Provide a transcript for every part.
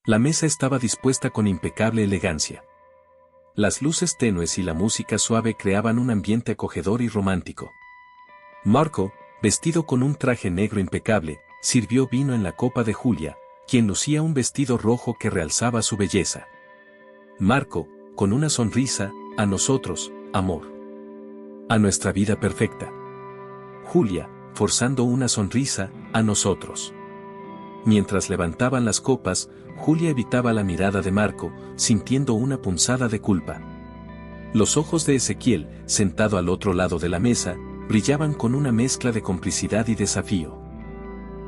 La mesa estaba dispuesta con impecable elegancia. Las luces tenues y la música suave creaban un ambiente acogedor y romántico. Marco, vestido con un traje negro impecable, sirvió vino en la copa de Julia, quien lucía un vestido rojo que realzaba su belleza. Marco, con una sonrisa, a nosotros, amor. A nuestra vida perfecta. Julia, forzando una sonrisa, a nosotros. Mientras levantaban las copas, Julia evitaba la mirada de Marco, sintiendo una punzada de culpa. Los ojos de Ezequiel, sentado al otro lado de la mesa, brillaban con una mezcla de complicidad y desafío.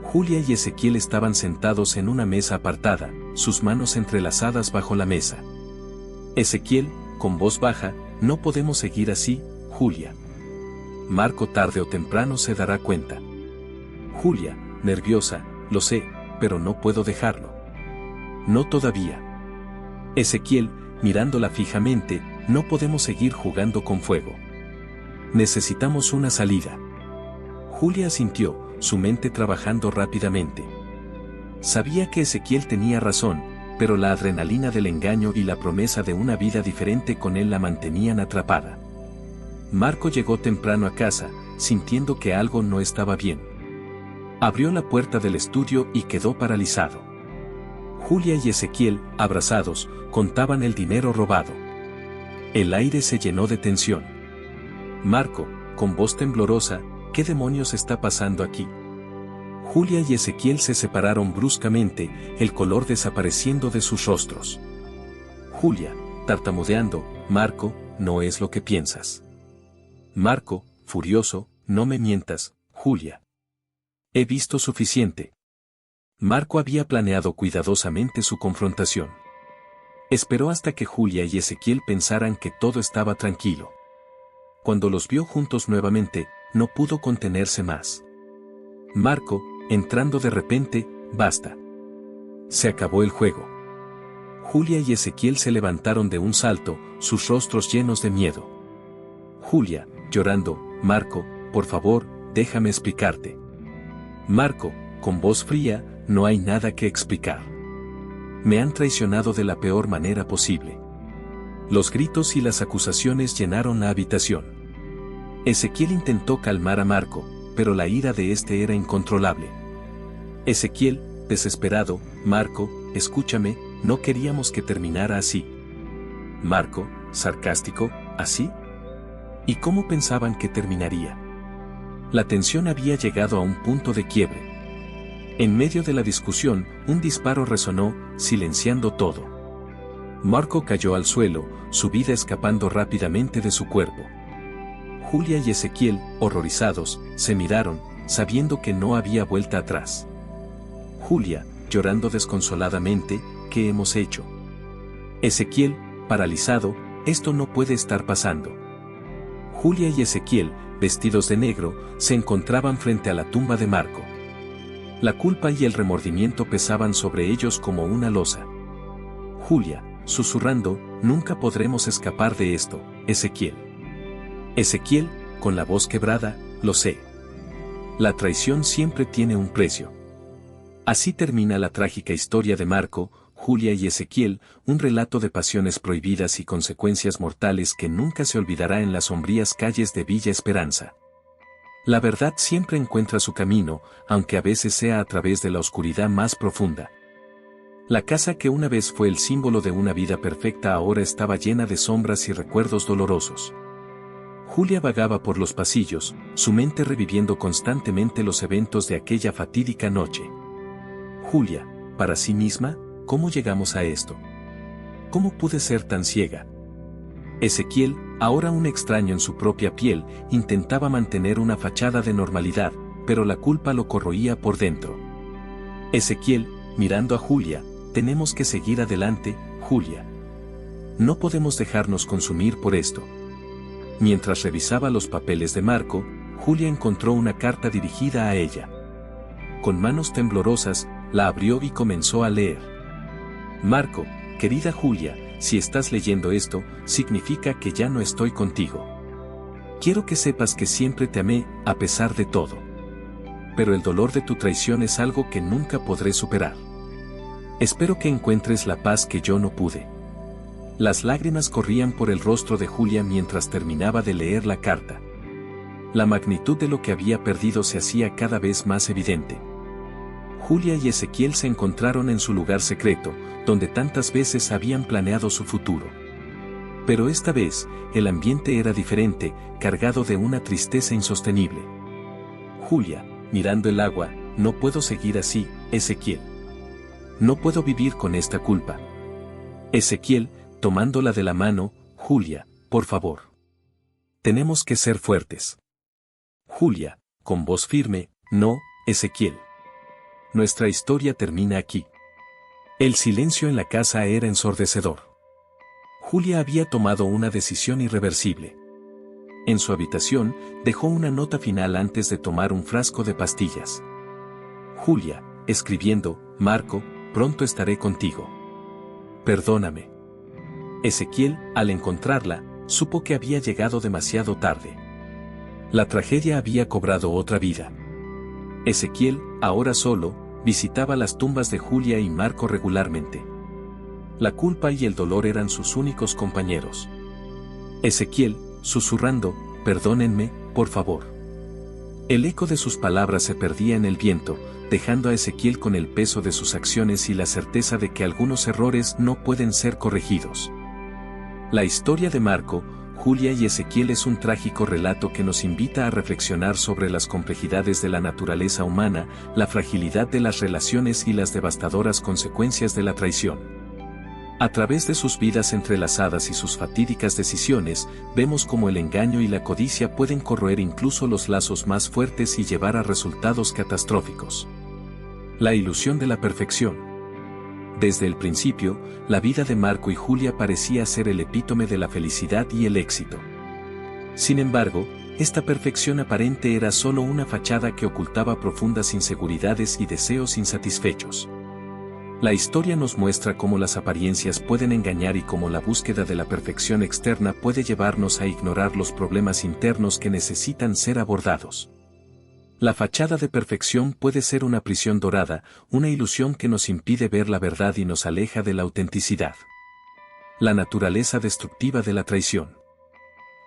Julia y Ezequiel estaban sentados en una mesa apartada, sus manos entrelazadas bajo la mesa. Ezequiel, con voz baja, no podemos seguir así, Julia. Marco tarde o temprano se dará cuenta. Julia, nerviosa, lo sé, pero no puedo dejarlo. No todavía. Ezequiel, mirándola fijamente, no podemos seguir jugando con fuego. Necesitamos una salida. Julia asintió, su mente trabajando rápidamente. Sabía que Ezequiel tenía razón, pero la adrenalina del engaño y la promesa de una vida diferente con él la mantenían atrapada. Marco llegó temprano a casa, sintiendo que algo no estaba bien. Abrió la puerta del estudio y quedó paralizado. Julia y Ezequiel, abrazados, contaban el dinero robado. El aire se llenó de tensión. Marco, con voz temblorosa, ¿qué demonios está pasando aquí? Julia y Ezequiel se separaron bruscamente, el color desapareciendo de sus rostros. Julia, tartamudeando, Marco, no es lo que piensas. Marco, furioso, no me mientas, Julia. He visto suficiente. Marco había planeado cuidadosamente su confrontación. Esperó hasta que Julia y Ezequiel pensaran que todo estaba tranquilo. Cuando los vio juntos nuevamente, no pudo contenerse más. Marco, entrando de repente, basta. Se acabó el juego. Julia y Ezequiel se levantaron de un salto, sus rostros llenos de miedo. Julia, llorando, Marco, por favor, déjame explicarte. Marco, con voz fría, no hay nada que explicar. Me han traicionado de la peor manera posible. Los gritos y las acusaciones llenaron la habitación. Ezequiel intentó calmar a Marco, pero la ira de este era incontrolable. Ezequiel, desesperado, Marco, escúchame, no queríamos que terminara así. Marco, sarcástico, ¿así? ¿Y cómo pensaban que terminaría? La tensión había llegado a un punto de quiebre. En medio de la discusión, un disparo resonó, silenciando todo. Marco cayó al suelo, su vida escapando rápidamente de su cuerpo. Julia y Ezequiel, horrorizados, se miraron, sabiendo que no había vuelta atrás. Julia, llorando desconsoladamente, ¿qué hemos hecho? Ezequiel, paralizado, esto no puede estar pasando. Julia y Ezequiel, vestidos de negro, se encontraban frente a la tumba de Marco. La culpa y el remordimiento pesaban sobre ellos como una losa. Julia, susurrando, nunca podremos escapar de esto, Ezequiel. Ezequiel, con la voz quebrada, lo sé. La traición siempre tiene un precio. Así termina la trágica historia de Marco, Julia y Ezequiel, un relato de pasiones prohibidas y consecuencias mortales que nunca se olvidará en las sombrías calles de Villa Esperanza. La verdad siempre encuentra su camino, aunque a veces sea a través de la oscuridad más profunda. La casa que una vez fue el símbolo de una vida perfecta ahora estaba llena de sombras y recuerdos dolorosos. Julia vagaba por los pasillos, su mente reviviendo constantemente los eventos de aquella fatídica noche. Julia, para sí misma, ¿cómo llegamos a esto? ¿Cómo pude ser tan ciega? Ezequiel, ahora un extraño en su propia piel, intentaba mantener una fachada de normalidad, pero la culpa lo corroía por dentro. Ezequiel, mirando a Julia, tenemos que seguir adelante, Julia. No podemos dejarnos consumir por esto. Mientras revisaba los papeles de Marco, Julia encontró una carta dirigida a ella. Con manos temblorosas, la abrió y comenzó a leer. Marco, querida Julia, si estás leyendo esto, significa que ya no estoy contigo. Quiero que sepas que siempre te amé, a pesar de todo. Pero el dolor de tu traición es algo que nunca podré superar. Espero que encuentres la paz que yo no pude. Las lágrimas corrían por el rostro de Julia mientras terminaba de leer la carta. La magnitud de lo que había perdido se hacía cada vez más evidente. Julia y Ezequiel se encontraron en su lugar secreto, donde tantas veces habían planeado su futuro. Pero esta vez, el ambiente era diferente, cargado de una tristeza insostenible. Julia, mirando el agua, no puedo seguir así, Ezequiel. No puedo vivir con esta culpa. Ezequiel, tomándola de la mano, Julia, por favor. Tenemos que ser fuertes. Julia, con voz firme, no, Ezequiel. Nuestra historia termina aquí. El silencio en la casa era ensordecedor. Julia había tomado una decisión irreversible. En su habitación, dejó una nota final antes de tomar un frasco de pastillas. Julia, escribiendo, Marco, pronto estaré contigo. Perdóname. Ezequiel, al encontrarla, supo que había llegado demasiado tarde. La tragedia había cobrado otra vida. Ezequiel, ahora solo, visitaba las tumbas de Julia y Marco regularmente. La culpa y el dolor eran sus únicos compañeros. Ezequiel, susurrando, perdónenme, por favor. El eco de sus palabras se perdía en el viento, dejando a Ezequiel con el peso de sus acciones y la certeza de que algunos errores no pueden ser corregidos. La historia de Marco, Julia y Ezequiel es un trágico relato que nos invita a reflexionar sobre las complejidades de la naturaleza humana, la fragilidad de las relaciones y las devastadoras consecuencias de la traición. A través de sus vidas entrelazadas y sus fatídicas decisiones, vemos cómo el engaño y la codicia pueden corroer incluso los lazos más fuertes y llevar a resultados catastróficos. La ilusión de la perfección. Desde el principio, la vida de Marco y Julia parecía ser el epítome de la felicidad y el éxito. Sin embargo, esta perfección aparente era solo una fachada que ocultaba profundas inseguridades y deseos insatisfechos. La historia nos muestra cómo las apariencias pueden engañar y cómo la búsqueda de la perfección externa puede llevarnos a ignorar los problemas internos que necesitan ser abordados. La fachada de perfección puede ser una prisión dorada, una ilusión que nos impide ver la verdad y nos aleja de la autenticidad. La naturaleza destructiva de la traición.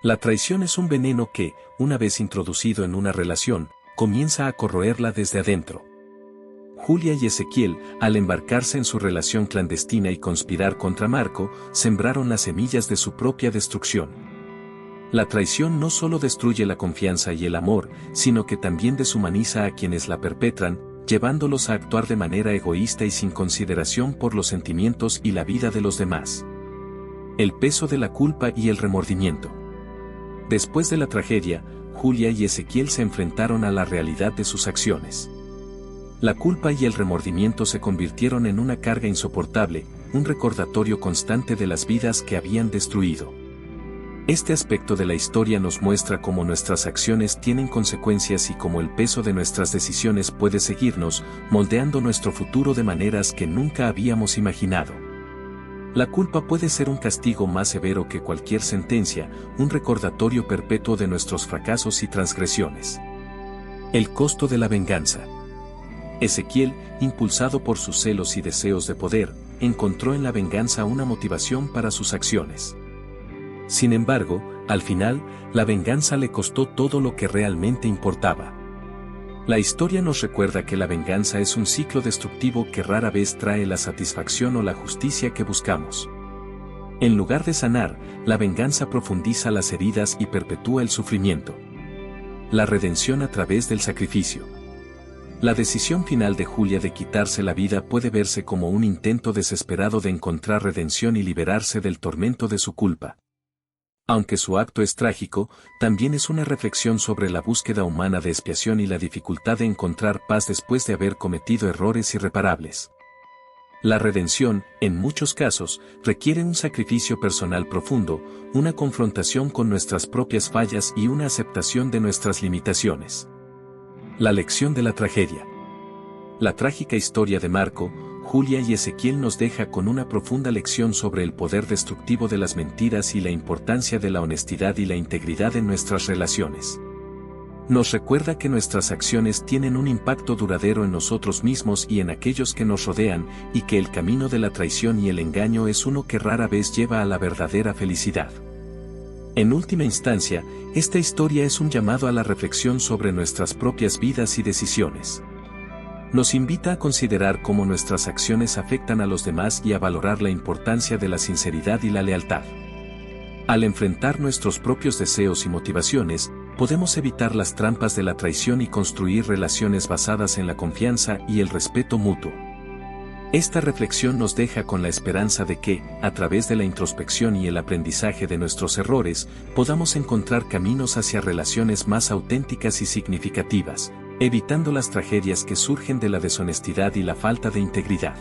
La traición es un veneno que, una vez introducido en una relación, comienza a corroerla desde adentro. Julia y Ezequiel, al embarcarse en su relación clandestina y conspirar contra Marco, sembraron las semillas de su propia destrucción. La traición no solo destruye la confianza y el amor, sino que también deshumaniza a quienes la perpetran, llevándolos a actuar de manera egoísta y sin consideración por los sentimientos y la vida de los demás. El peso de la culpa y el remordimiento. Después de la tragedia, Julia y Ezequiel se enfrentaron a la realidad de sus acciones. La culpa y el remordimiento se convirtieron en una carga insoportable, un recordatorio constante de las vidas que habían destruido. Este aspecto de la historia nos muestra cómo nuestras acciones tienen consecuencias y cómo el peso de nuestras decisiones puede seguirnos, moldeando nuestro futuro de maneras que nunca habíamos imaginado. La culpa puede ser un castigo más severo que cualquier sentencia, un recordatorio perpetuo de nuestros fracasos y transgresiones. El costo de la venganza. Ezequiel, impulsado por sus celos y deseos de poder, encontró en la venganza una motivación para sus acciones. Sin embargo, al final, la venganza le costó todo lo que realmente importaba. La historia nos recuerda que la venganza es un ciclo destructivo que rara vez trae la satisfacción o la justicia que buscamos. En lugar de sanar, la venganza profundiza las heridas y perpetúa el sufrimiento. La redención a través del sacrificio. La decisión final de Julia de quitarse la vida puede verse como un intento desesperado de encontrar redención y liberarse del tormento de su culpa. Aunque su acto es trágico, también es una reflexión sobre la búsqueda humana de expiación y la dificultad de encontrar paz después de haber cometido errores irreparables. La redención, en muchos casos, requiere un sacrificio personal profundo, una confrontación con nuestras propias fallas y una aceptación de nuestras limitaciones. La lección de la tragedia. La trágica historia de Marco, Julia y Ezequiel nos deja con una profunda lección sobre el poder destructivo de las mentiras y la importancia de la honestidad y la integridad en nuestras relaciones. Nos recuerda que nuestras acciones tienen un impacto duradero en nosotros mismos y en aquellos que nos rodean, y que el camino de la traición y el engaño es uno que rara vez lleva a la verdadera felicidad. En última instancia, esta historia es un llamado a la reflexión sobre nuestras propias vidas y decisiones. Nos invita a considerar cómo nuestras acciones afectan a los demás y a valorar la importancia de la sinceridad y la lealtad. Al enfrentar nuestros propios deseos y motivaciones, podemos evitar las trampas de la traición y construir relaciones basadas en la confianza y el respeto mutuo. Esta reflexión nos deja con la esperanza de que, a través de la introspección y el aprendizaje de nuestros errores, podamos encontrar caminos hacia relaciones más auténticas y significativas, evitando las tragedias que surgen de la deshonestidad y la falta de integridad.